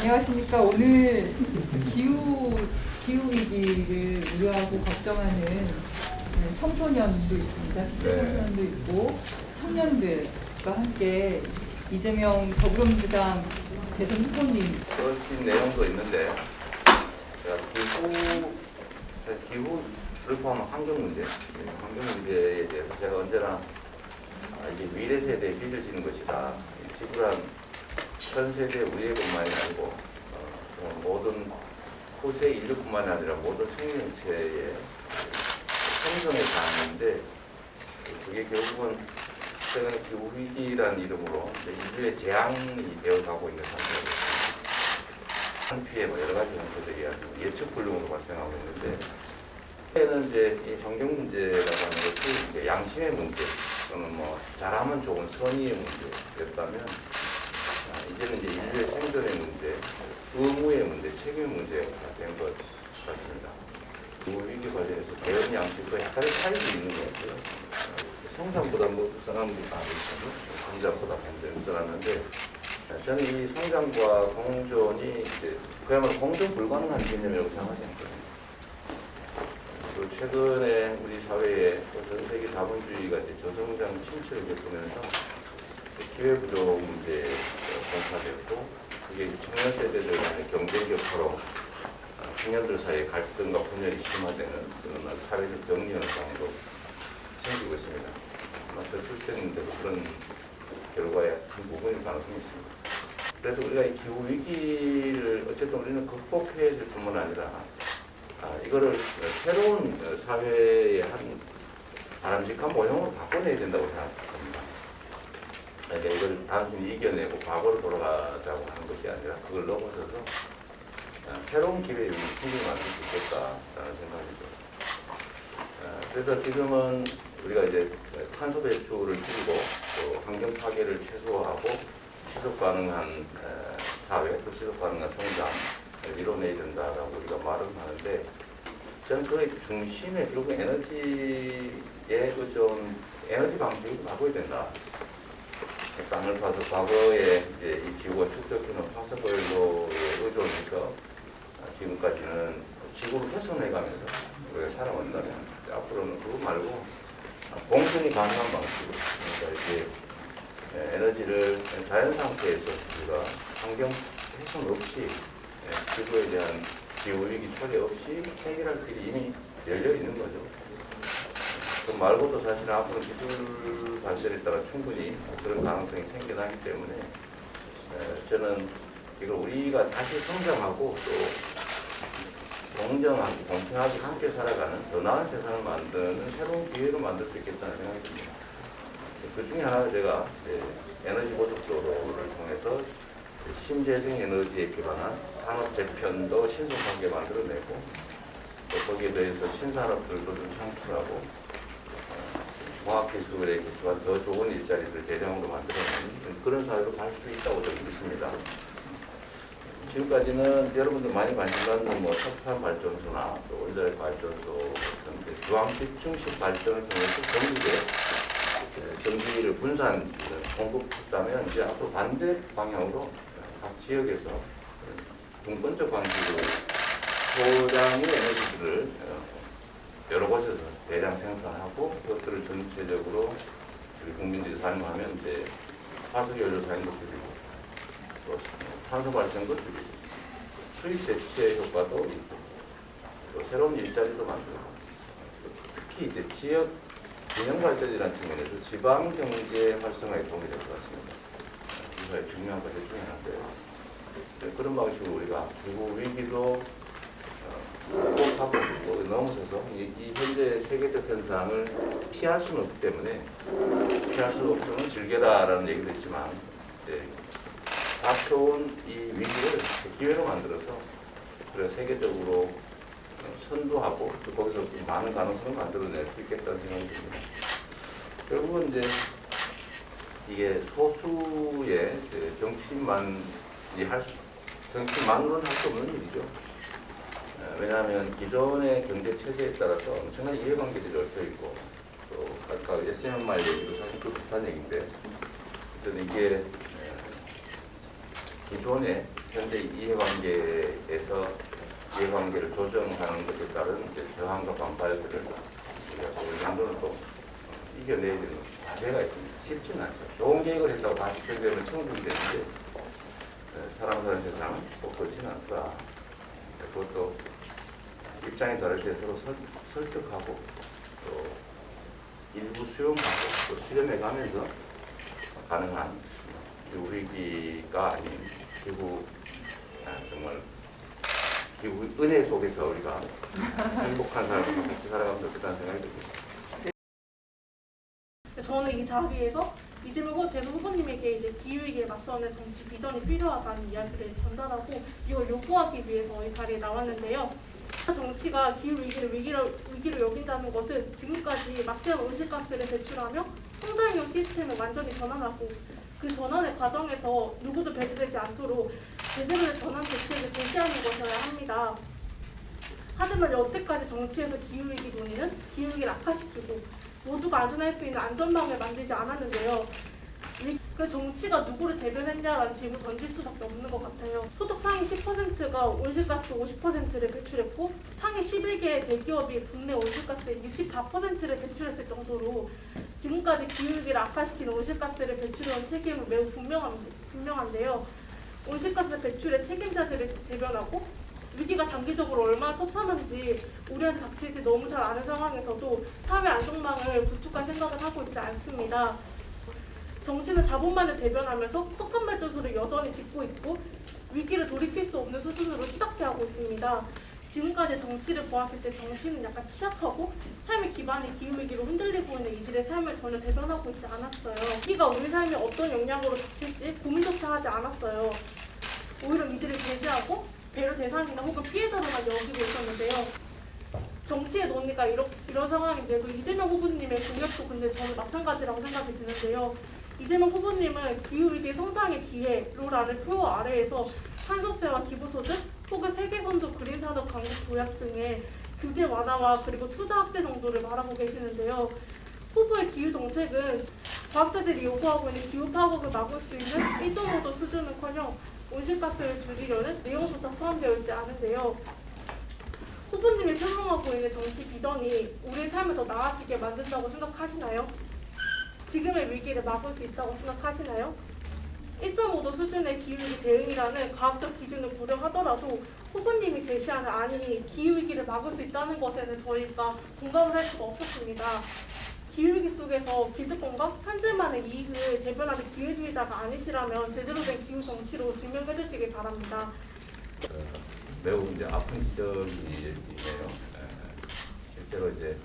안녕하십니까. 오늘 기후 위기를 우려하고 걱정하는 청소년도 있습니다. 10대 청소년도 있고 청년들과 함께 이재명 더불어민주당 대선 후보님 그런 내용도 있는데 기후를 포함한 환경 문제에 대해서 제가 언제나 이게 미래 세대에 빚어지는 것이다. 지구란 전 세대 우리의 것만이 아니고 모든 후세 인류뿐만이 아니라 모든 생명체의 생존의 사안인데, 그게 결국은 최근에 기후 위기라는 이름으로 인류의 재앙이 되어가고 있는 상태입니다. 피해 여러 가지 형태들이 예측 불능으로 발생하고 있는데, 는 이제 이 환경 문제라고 하는 것이 이제 양심의 문제 또는 잘하면 좋은 선의의 문제였다면, 이제는 이제 인류의 생존의 문제, 의무의 문제, 책임의 문제가 된 것 같습니다. 기후 위기 관련해서 대응 양식과 약간의 차이도 있는 것 같아요. 성장보다 불쌍한 분이 아니거든요. 성장보다 불쌍한데, 저는 이 성장과 공존이 이제 그야말로 공존 불가능한 개념이라고 생각하지 않거든요. 그리고 최근에 우리 사회에 전 세계 자본주의가 이제 저성장 침체를 겪으면서 기회부족 문제 공파되었고, 그게 청년 세대들 간의 경쟁격파로 청년들 사이의 갈등과 분열이 심화되는 그런 사회적 격리 현상도 생기고 있습니다. 아마 됐을 때는 그런 결과의 한 부분일 가능성이 있습니다. 그래서 우리가 이 기후 위기를 어쨌든 우리는 극복해야 될 뿐만 아니라 이거를 새로운 사회의 한 바람직한 모형으로 바꿔내야 된다고 생각합니다. 그러니까 이걸 단순히 이겨내고 과거로 돌아가자고 하는 것이 아니라 그걸 넘어서서 새로운 기회에 충분히 만들 수 있겠다라는 생각이죠. 그래서 지금은 우리가 이제 탄소 배출을 줄이고 또 환경 파괴를 최소화하고 지속 가능한 사회, 또 지속 가능한 성장을 이뤄내야 된다라고 우리가 말은 하는데, 저는 그 중심에 결국 에너지의 에너지 방식을 바꿔야 된다. 땅을 파서 과거에 이제 이 지구가 축적해놓은 화석연료에 의존해서 지금까지는 지구를 훼손해가면서 우리가 살아온다면, 앞으로는 그거 말고 공존이 가능한 방식으로, 그러니까 이제 에너지를 자연 상태에서 우리가 환경 훼손 없이 지구에 대한 기후 위기 초래 없이 해결할 길이 이미 열려 있는 거죠. 그 말고도 사실 앞으로 기술 발전에 따라 충분히 그런 가능성이 생겨나기 때문에 저는 이걸 우리가 다시 성장하고 또 공정하고 공평하게 함께 살아가는 더 나은 세상을 만드는 새로운 기회로 만들 수 있겠다는 생각이 듭니다. 그 중에 하나가 제가 에너지 보급도로를 통해서 신재생 에너지에 기반한 산업 재편도 신속하게 만들어내고, 또 거기에 대해서 신산업들도 좀 창출하고 과학기술에 기초한 더 좋은 일자리를 대량으로 만들어내는 그런 사회로 갈 수 있다고 저는 믿습니다. 지금까지는 여러분들 많이 관심 갖는 석탄 발전소나 또 원자력 발전소 같은 중앙 집중식 발전을 통해서 전국에 전기를 분산 공급했다면, 이제 앞으로 반대 방향으로 각 지역에서 분권적 방식으로 소량의 에너지들을 여러 곳에서 대량 생산하고, 그것들을 전체적으로 우리 국민들이 사용하면 이제 화석연료 사용도 줄이고 또 탄소 발생도 줄이고 수입 대체 효과도 있고 또 새로운 일자리도 만들고, 특히 이제 지역 균형 발전이라는 측면에서 지방 경제 활성화에 도움이 될 것 같습니다. 이거 중요한 것 중에 하나인데요. 그런 방식으로 우리가 기후 위기도 극복하고 넘어서서 이 현재 세계적 현상을 피할 수는 없기 때문에, 피할 수 없으면 즐겨라라는 얘기도 있지만, 다가온 이 위기를 기회로 만들어서 그래서 세계적으로 선도하고 또 거기서 많은 가능성을 만들어낼 수 있겠다는 생각이 듭니다. 결국은 이제 이게 소수의 정치만으로는 할 수 없는 일이죠. 왜냐하면 기존의 경제 체제에 따라서 엄청난 이해관계들이 얽혀 있고, 또 아까 SMR 얘기도 사실 그 비슷한 얘기인데, 저는 이게 기존의 현재 이해관계에서 이해관계를 조정하는 것에 따른 이제 저항과 반발들을 우리가 어느 정도는 또 이겨내야 되는 과제가 있습니다. 쉽지는 않죠. 좋은 계획을 했다고 다시 설계하면 천국이 되는데 사람 사는 세상은 꼭 그렇지는 않더라. 그것도 입장이 다를 때 서로 설득하고 또 일부 수용하고 또 수렴해가면서 가능한 우리기가 아닌 기후 정말 기후 은혜 속에서 우리가 행복한 삶을 같이 살아가면 좋겠다는 생각이 듭니다. 저는 이 자리에서 이재명 전 후보님에게 이제 기후위기에 맞서는 정치 비전이 필요하다는 이야기를 전달하고 이걸 요구하기 위해서 이 자리에 나왔는데요. 정치가 기후위기를 위기로 여긴다는 것은 지금까지 막대한 온실가스를 배출하며 성장형 시스템을 완전히 전환하고 그 전환의 과정에서 누구도 배제되지 않도록 제대로 된 전환 대책을 제시하는 것이어야 합니다. 하지만 여태까지 정치에서 기후위기 논의는 기후위기를 악화시키고 모두가 안전할 수 있는 안전망을 만들지 않았는데요. 그 정치가 누구를 대변했냐라는 질문 던질 수밖에 없는 것 같아요. 소득 상위 10%가 온실가스 50%를 배출했고 상위 11개의 대기업이 국내 온실가스의 64%를 배출했을 정도로 지금까지 기후위기를 악화시키는 온실가스를 배출해온 책임은 매우 분명한데요. 온실가스 배출의 책임자들을 대변하고 위기가 단기적으로 얼마나 처참한지 우리한테 닥칠지 너무 잘 아는 상황에서도 사회 안전망을 구축할 생각을 하고 있지 않습니다. 정치는 자본만을 대변하면서 석탄발전소를 여전히 짓고 있고 위기를 돌이킬 수 없는 수준으로 시작해하고 있습니다. 지금까지 정치를 보았을 때 정치는 약간 취약하고 삶의 기반이 기후위기로 흔들리고 있는 이들의 삶을 전혀 대변하고 있지 않았어요. 위기가 우리 삶에 어떤 영향으로 닥칠지 고민조차 하지 않았어요. 오히려 이들을 배제하고 배려 대상이나 혹은 피해자로만 여기고 있었는데요. 정치의 논의가 이런 상황인데도 이재명 후보님의 공약도 근데 저는 마찬가지라고 생각이 드는데요. 이재명 후보님은 기후위기 성장의 기회로라는 표어 아래에서 탄소세와 기부소득 혹은 세계선도 그린산업 강국 조약 등의 규제 완화와 그리고 투자 확대 정도를 말하고 계시는데요. 후보의 기후 정책은 과학자들이 요구하고 있는 기후 파국을 막을 수 있는 1.5도 수준은커녕 온실가스를 줄이려는 내용조차 포함되어 있지 않은데요. 후보님이 표명하고 있는 정치 비전이 우리의 삶을 더 나아지게 만든다고 생각하시나요? 지금의 위기를 막을 수 있다고 생각하시나요? 1.5도 수준의 기후위기 대응이라는 과학적 기준을 고려하더라도 후보님이 제시하는 안이 기후위기를 막을 수 있다는 것에는 저희가 공감을 할 수가 없었습니다. 기후위기 속에서 기득권과 현재만의 이익을 대변하는 기회주의자가 아니시라면 제대로 된 기후 정치로 증명해 주시길 바랍니다. 매우 이제 아픈 지적이네요. 실제로 이제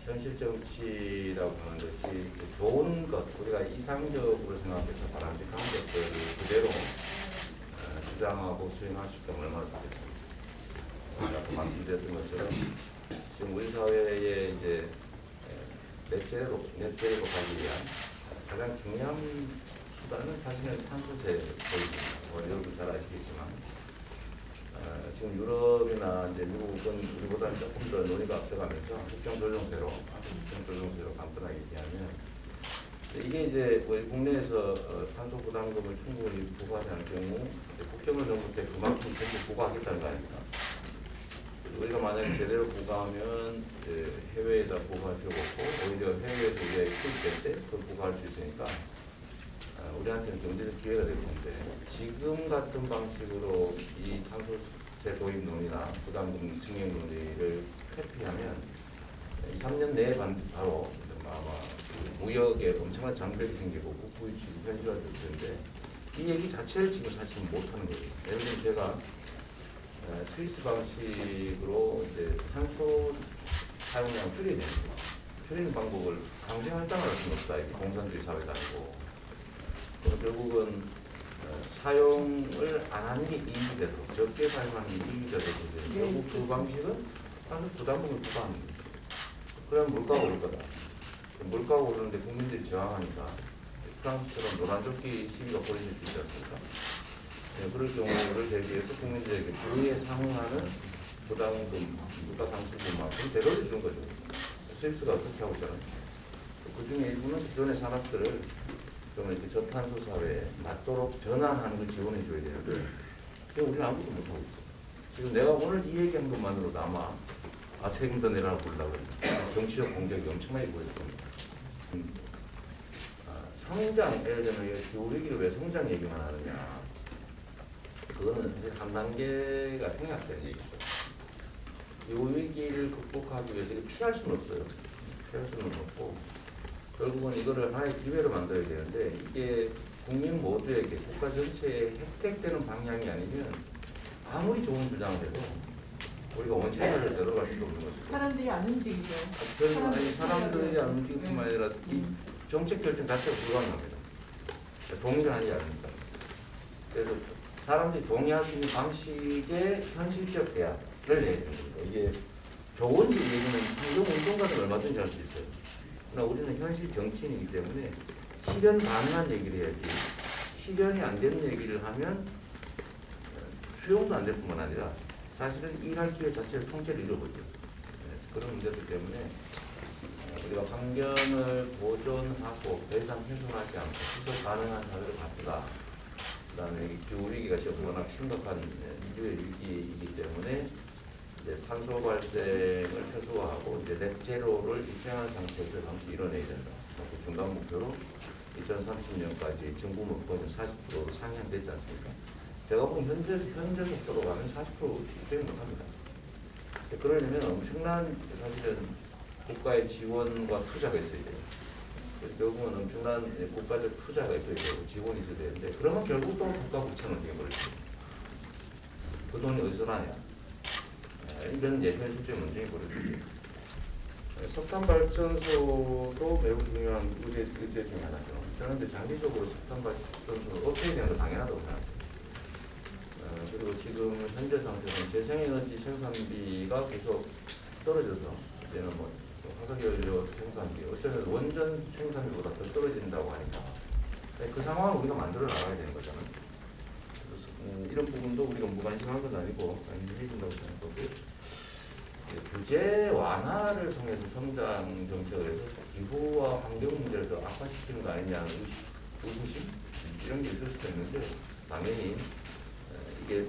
현실 정치라고 하는 것이 좋은 것, 우리가 이상적으로 생각해서 바람직한 것들을 그대로 주장하고 수행할 수 있다면 얼마나 좋겠습니까? 아까 말씀드렸던 것처럼 지금 우리 사회에 이제 넷제로 가기 위한 가장 중요한 수단은 사실은 탄소세입니다. 여러분 잘 아시겠지만 지금 유럽이나 이제 미국은 우리보다는 조금 더 논의가 앞서가면서 국경조정제로 간단하게 얘기하면 이게 이제 우리 국내에서 탄소 부담금을 충분히 부과하지 않을 경우 국경을 넘을 때 그만큼 전부 부과하겠다는 거 아닙니까? 우리가 만약에 제대로 부과하면 해외에다 부과할 필요가 없고 오히려 해외에서 우리가 수입될 때 그걸 부과할 수 있으니까 우리한테는 경제적 기회가 될 텐데 지금 같은 방식으로 이 탄소세 도입 논의나 부담금 증액 논의를 회피하면 2, 3년 내에 바로 아마 무역에 엄청난 장벽이 생기고 국부유출이 현실화될 텐데 이 얘기 자체를 지금 사실 못하는 거예요. 예를 들면 제가 스위스 방식으로 이제 탄소 사용량 줄여야 되는 거예요. 줄이는 방법을 강제할당을 할 수는 없다. 이게 공산주의 사회가 아니고. 그래서 결국은 사용을 안 하는 게 이익이 되도록 적게 사용하는 게 이익이 되도록 결국 그 방식은 탄소 부담금을 부과하는 거예요. 그러면 물가가 오를 거다. 물가가 오르는데 국민들이 저항하니까 프랑스처럼 노란조끼 시위가 벌어질 수 있지 않습니까? 네, 그럴 경우를 대비해서 국민들에게 그에 상응하는 부담금, 물가 상승분만큼 대로를 주는 거죠. 스위스가 그렇게 하고 있잖아요. 그 중에 일부는 기존의 산업들을 좀 이렇게 저탄소 사회에 맞도록 전환하는 걸 지원해 줘야 되는데 지금 우리는 아무것도 못하고 있어. 지금 내가 오늘 이 얘기한 것만으로도 아마 책임도 내라 보려고 정치적 공격이 엄청나게 보일 겁니다. 성장, 예를 들면 기후위기를 왜 성장 얘기만 하느냐. 그거는 사실 한 단계가 생략된 얘기죠. 기후위기를 극복하기 위해서 피할 수는 없어요. 피할 수는 없고 결국은 이거를 하나의 기회로 만들어야 되는데 이게 국민 모두에게 국가 전체에 혜택되는 방향이 아니면 아무리 좋은 주장을 해도 우리가 원칙을 들어갈 수도 없는 거죠. 사람들이 안 움직이죠. 사람들이 안 움직일 뿐만 아니라 이 정책 결정 자체가 불가능합니다. 동의를 하지 않습니다. 그래서 사람들이 동의할 수 있는 방식의 현실적 대안을 내야 됩니다. 이게 좋은 얘기는 환경운동가는 얼마든지 할 수 있어요. 그러나 우리는 현실 정치인이기 때문에 실현 가능한 얘기를 해야지 실현이 안 되는 얘기를 하면 수용도 안 될 뿐만 아니라 사실은 일할 기회 자체를 통째로 잃어버리죠. 그런 문제들 때문에 우리가 환경을 보존하고 더 이상 훼손하지 않고 지속 가능한 사회를 바꾸다. 그 다음에 기후위기가 지금 워낙 심각한 인류의 위기이기 때문에 이제 탄소 발생을 최소화하고 이제 넷제로를 입증하는 정책을 함께 이뤄내야 된다. 그 중간 목표로 2030년까지 정부 목표는 40%로 상향됐지 않습니까? 제가 보면 현재 속도로 가면 40% 입증을 못합니다. 그러려면 엄청난 사실은 국가의 지원과 투자가 있어야 돼요. 결국은 엄청난 국가적 투자가 있어야 되고 지원이 있어야 되는데 그러면 결국 또 국가 부채는 되어버리죠. 그 돈이 어디서 나냐? 이런 현실적 문제인 거거든요. 석탄 발전소도 매우 중요한 의제 중에 하나죠. 저는 근데 장기적으로 석탄 발전소를 업해야 되는 거 당연하다고 생각합니다. 그리고 지금 현재 상태는 재생에너지 생산비가 계속 떨어져서 이제는 뭐 화석연료 생산비, 어쩌면 원전 생산비보다 더 떨어진다고 하니까 그 상황을 우리가 만들어 나가야 되는 거잖아요. 그래서 이런 부분도 우리가 무관심한 건 아니고 해준다고 생각하고 규제 완화를 통해서 성장 정책을 해서 기후와 환경 문제를 더 악화시키는 거 아니냐는 의구심 이런 게 있을 수도 있는데 당연히 이게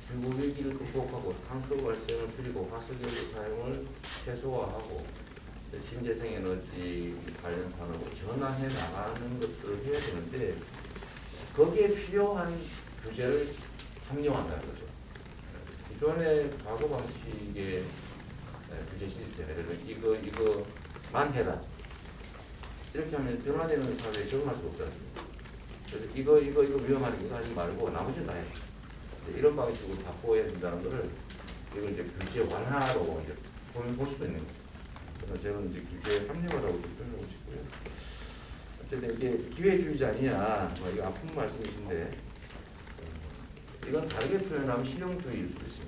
기후 위기를 극복하고 탄소 발생을 줄이고 화석연료 사용을 최소화하고 신재생에너지 관련 산업으로 전환해 나가는 것들을 해야 되는데 거기에 필요한 규제를 합리화한다는 거죠. 기존의 과거 방식의 규제 시스템, 예를 들어 이거만 해라. 이렇게 하면 변화되는 사회에 적응할 수 없지 않습니까? 그래서 이거 위험하니까 이거 하지 말고 나머지는 다 해. 이런 방식으로 바꿔야 된다는 것을 이걸 이제 규제 완화로 이제 볼 수도 있는 거죠. 그래서 저는 이제 규제 합리화라고 표현하고 싶고요. 어쨌든 이게 기회주의자 아니냐, 뭐 이거 아픈 말씀이신데 이건 다르게 표현하면 실용주의일 수도 있습니다.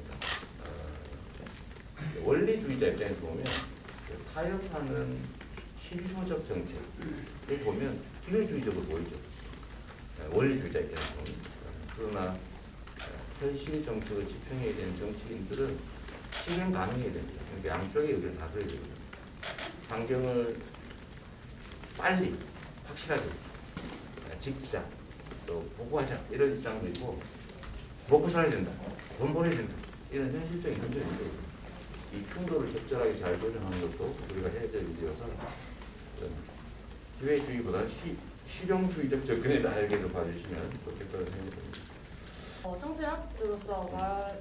원리주의자 입장에서 보면 타협하는 실효적 정책을 보면 기회주의적으로 보이죠. 원리주의자 입장에서 보면. 그러나 현실 정책을 집행해야 되는 정치인들은 실행 가능해야 됩니다. 그러니까 양쪽의 의견을 다 들어야 됩니다. 환경을 빨리 확실하게 지키자, 또 보호하자 이런 입장도 있고 먹고 살아야 된다, 돈 벌어야 된다 이런 현실적인 문제인데 이 충돌을 적절하게 잘 조정하는 것도 우리가 해야 될 일이어서 기회주의보다는 실용주의적 접근이다 이렇게 봐주시면 좋겠다는 생각이 듭니다. 청소년으로서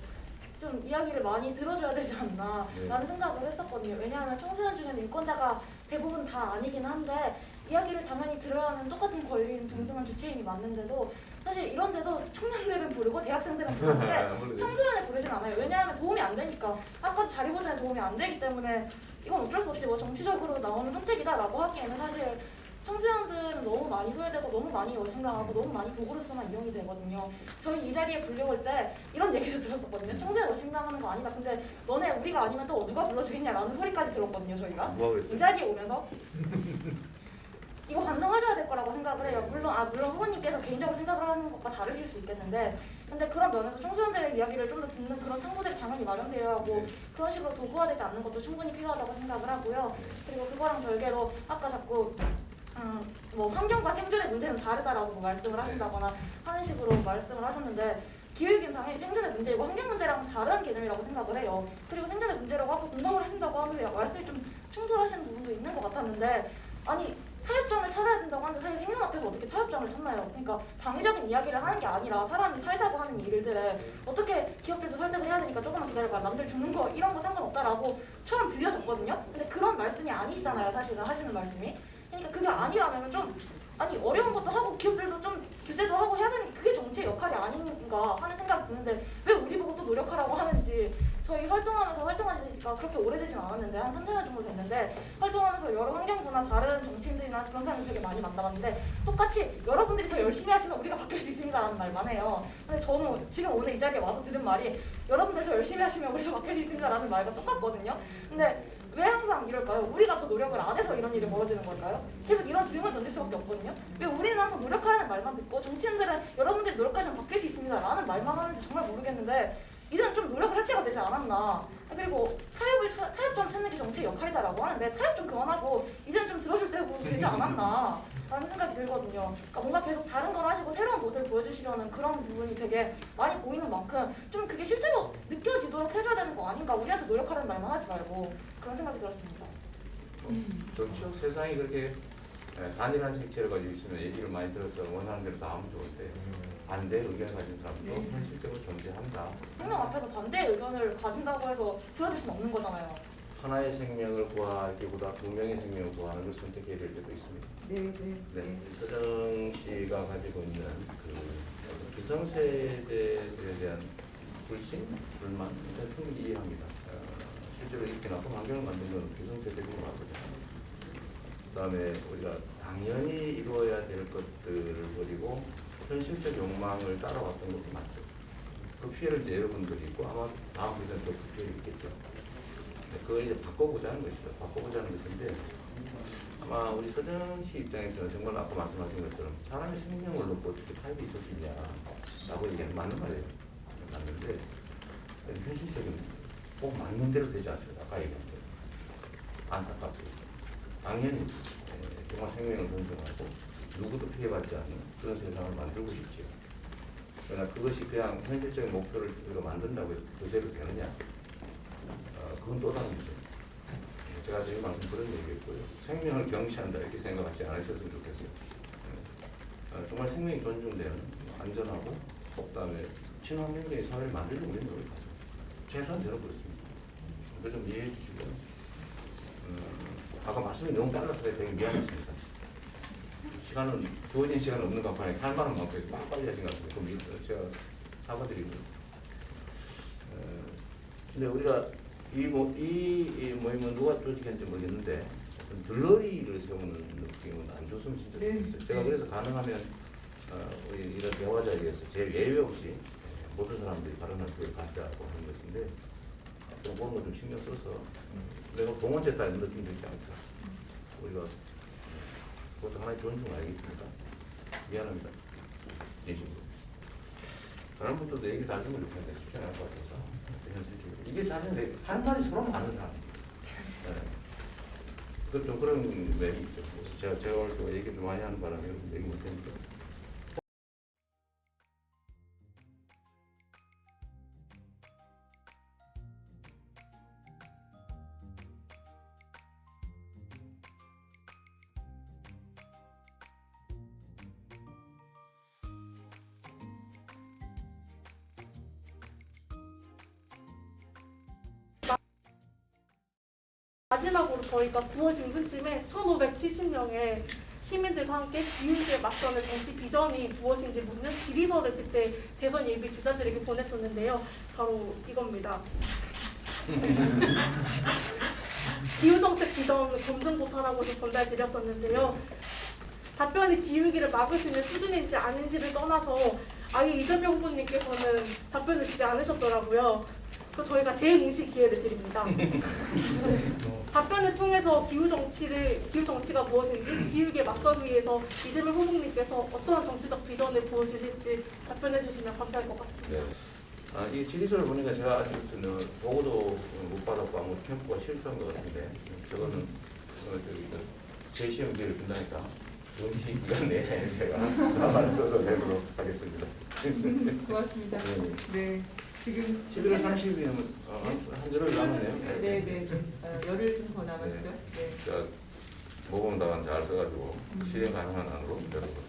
좀 이야기를 많이 들어줘야 되지 않나라는 생각을 했었거든요. 왜냐하면 청소년 중에는 유권자가 대부분 다 아니긴 한데 이야기를 당연히 들어야 하는 똑같은 권리인 동등한 주체임이 맞는데도 사실 이런데도 청년들은 부르고 대학생들은 부르는데 청소년을 부르진 않아요. 왜냐하면 도움이 안 되니까 아까 자리 보전에 도움이 안 되기 때문에 이건 어쩔 수 없이 뭐 정치적으로 나오는 선택이다라고 하기에는 사실 청소년들은 너무 많이 소외되고 너무 많이 어신강하고 너무 많이 도구로서만 이용이 되거든요. 저희 이 자리에 불려올 때 이런 얘기도 들었었거든요. 청소년 어신강하는 거 아니다. 근데 너네 우리가 아니면 또 누가 불러주겠냐라는 소리까지 들었거든요. 저희가 이 자리에 오면서 이거 반성하셔야 될 거라고 생각을 해요. 물론 후보님께서 개인적으로 생각을 하는 것과 다르실 수 있겠는데 근데 그런 면에서 청소년들의 이야기를 좀 더 듣는 그런 창구들이 당연히 마련되어야 하고 그런 식으로 도구화되지 않는 것도 충분히 필요하다고 생각을 하고요. 그리고 그거랑 별개로 아까 자꾸 뭐 환경과 생존의 문제는 다르다라고 뭐 말씀을 하신다거나 하는 식으로 말씀을 하셨는데 기후위기는 당연히 생존의 문제이고 환경 문제랑은 다른 개념이라고 생각을 해요. 그리고 생존의 문제라고 아까 공감을 하신다고 하면서 말씀이 좀 충돌하시는 부분도 있는 것 같았는데 아니 타협점을 찾아야 된다고 하는데 사실 생존 앞에서 어떻게 타협점을 찾나요? 그러니까 당위적인 이야기를 하는 게 아니라 사람이 살자고 하는 일들에 어떻게 기업들도 설득을 해야 되니까 조금만 기다려봐 남들 죽는 거 이런 거 상관없다라고 처럼 들려졌거든요. 근데 그런 말씀이 아니시잖아요. 사실은 하시는 말씀이. 그러니까 그게 아니라면은 좀 아니 어려운 것도 하고 기업들도 좀 규제도 하고 해야 되는 게 그게 정치의 역할이 아닌가 하는 생각이 드는데 왜 우리 보고 또 노력하라고 하는지 저희 활동한 지가 그렇게 오래되진 않았는데 한 3-4년 정도 됐는데 활동하면서 여러 환경부나 다른 정치인들이나 그런 사람들 되게 많이 만나봤는데 똑같이 여러분들이 더 열심히 하시면 우리가 바뀔 수 있습니다라는 말만 해요. 근데 저는 지금 오늘 이 자리에 와서 들은 말이 여러분들 더 열심히 하시면 우리가 바뀔 수 있습니다라는 말과 똑같거든요. 근데 왜 항상 이럴까요? 우리가 더 노력을 안 해서 이런 일이 벌어지는 걸까요? 계속 이런 질문 던질 수밖에 없거든요. 왜 우리는 항상 노력하라는 말만 듣고 정치인들은 여러분들이 노력하시면 바뀔 수 있습니다라는 말만 하는지 정말 모르겠는데 이제는 좀 노력을 할 때가 되지 않았나. 그리고 타협점 찾는 게 정치의 역할이다라고 하는데 타협 좀 그만하고 이제는 좀 들어줄 때도 되지 않았나 라는 생각이 들거든요. 그러니까 뭔가 계속 다른 걸 하시고 새로운 모습을 보여주시려는 그런 부분이 되게 많이 보이는 만큼 좀 그게 실제로 느껴지도록 해줘야 되는 거 아닌가. 우리한테 노력하라는 말만 하지 말고 그런 생각이 들었습니다. 그렇죠. 세상이 그렇게 단일한 색채를 가지고 있으면 얘기를 많이 들어서 원하는 대로 다 하면 좋은데 반대 의견을 가진 사람도 현실적으로 존재한다. 생명 앞에서 반대의 의견을 가진다고 해서 들어줄 수는 없는 거잖아요. 하나의 생명을 구하기보다 두 명의 생명을 구하는 걸 선택해야 될 때도 있습니다. 네. 서정 씨가 가지고 있는 그 기성세대에 대한 불신, 불만, 충분히 이해합니다. 실제로 이렇게 나쁜 환경을 만든 건 기성세대인 것 같거든요. 그다음에 우리가 당연히 이루어야 될 것들을 버리고 현실적 욕망을 따라왔던 것도 맞죠. 그 피해를 이제 여러분들이 있고 아마 다음 부에서는 또 그 피해를 있겠죠. 그걸 이제 바꿔보자는 것이죠. 바꿔보자는 것인데 아마 우리 서정 씨 입장에서는 정말 아까 말씀하신 것처럼 사람의 생명을 놓고 어떻게 타협이 있을 수 있냐라고 얘기하는 맞는 말이에요. 맞는데 현실적인 꼭 맞는 대로 되지 않습니다. 아까 얘기한 대로. 안타깝습니다. 당연히 정말 생명을 존중하고 누구도 피해받지 않는 그런 세상을 만들고 싶지요. 그러나 그것이 그냥 현실적인 목표를 우리가 만든다고 해서 그대로 되느냐? 그건 또 다른 문제입니다. 제가 지금 방금 그런 얘기했고요. 생명을 경시한다 이렇게 생각하지 않으셨으면 좋겠어요. 정말 생명이 존중되는 안전하고 그다음에 친환경적인 사회를 만들려고 우리는 노력하죠. 최소한 저는 그렇습니다. 그거 좀 이해해 주시고요. 아까 말씀이 너무 빨라서 되게 미안했습니다. 시간은 주어진 시간은 없는 간판에 할 만한 만큼 막 빨리 하신 것 같아요. 그럼 제가 사과드리고. 근데 우리가 이 모임은 누가 조직했는지 모르겠는데 들러리를 세우는 느낌은 안 좋으면 진짜 좋겠어요. 제가 그래서 가능하면 우리 이런 대화 자리에서 제일 예외 없이 모든 사람들이 발언할 기회를 갖자고 하는 것인데 좀 그런 거 좀 신경 써서 내가 동원제 따위 느낌 들지 않을까. 우리가 그것도 하나의 존중 알겠습니다. 미안합니다. 진심으로. 다른 분들도 얘기 다 하시면 좋겠는데 쉽지 않을 것 같아서 현실적으로. 이게 사실 할 말이 서로 많은 사람이에요. 네. 좀 그런 면이 있죠. 제가 오늘 또 얘기 좀 많이 하는 바람에 얘기 못했는데. 마지막으로 저희가 9월 중순쯤에 1570명의 시민들과 함께 기후위기에 맞서는 정치 비전이 무엇인지 묻는 질의서를 그때 대선 예비 주자들에게 보냈었는데요. 바로 이겁니다. 기후정책 비전 검증고사라고 전달드렸었는데요. 답변이 기후위기를 막을 수 있는 수준인지 아닌지를 떠나서 아예 이재명 후보님께서는 답변을 주지 않으셨더라고요. 그래서 저희가 재응시 기회를 드립니다. 답변을 통해서 기후정치가 무엇인지 기후위기에 맞서기 위해서 이재명 후보님께서 어떠한 정치적 비전을 보여주실지 답변해 주시면 감사할 것 같습니다. 네. 이 질의서를 보니까 제가 아직부터는 보고도 못 받았고 아무 캠프가 실수한 것 같은데 저거는 제 시험 기회를 준다니까 이번 기간 내에 제가 나만 써서 내도록 하겠습니다. 고맙습니다. 네. 네, 지금 11월 30일이면 한 주를 남았네요. 네. 열흘 좀 더 남았죠. 네. 자, 모범답안 잘 써가지고 실행 가능한 안으로 내도록.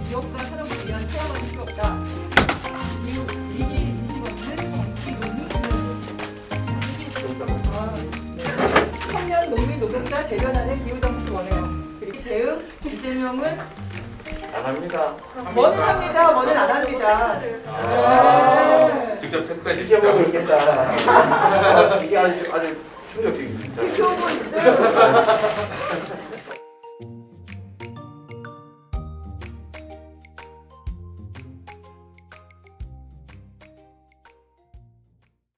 기업과 산업을 위한 체험하는 필요 없다. 기후 위기 인식 없는 정치 논의 청년 농민 노동자 대변하는 기후 정치 원해요. 그리고 대응 이재명은 안 합니다. 뭐는 합니다. 뭐는 안 합니다. 네. 직접 체크해 주시면 있겠다. 이게 아주 충격적입니다. 지켜보고 있어요.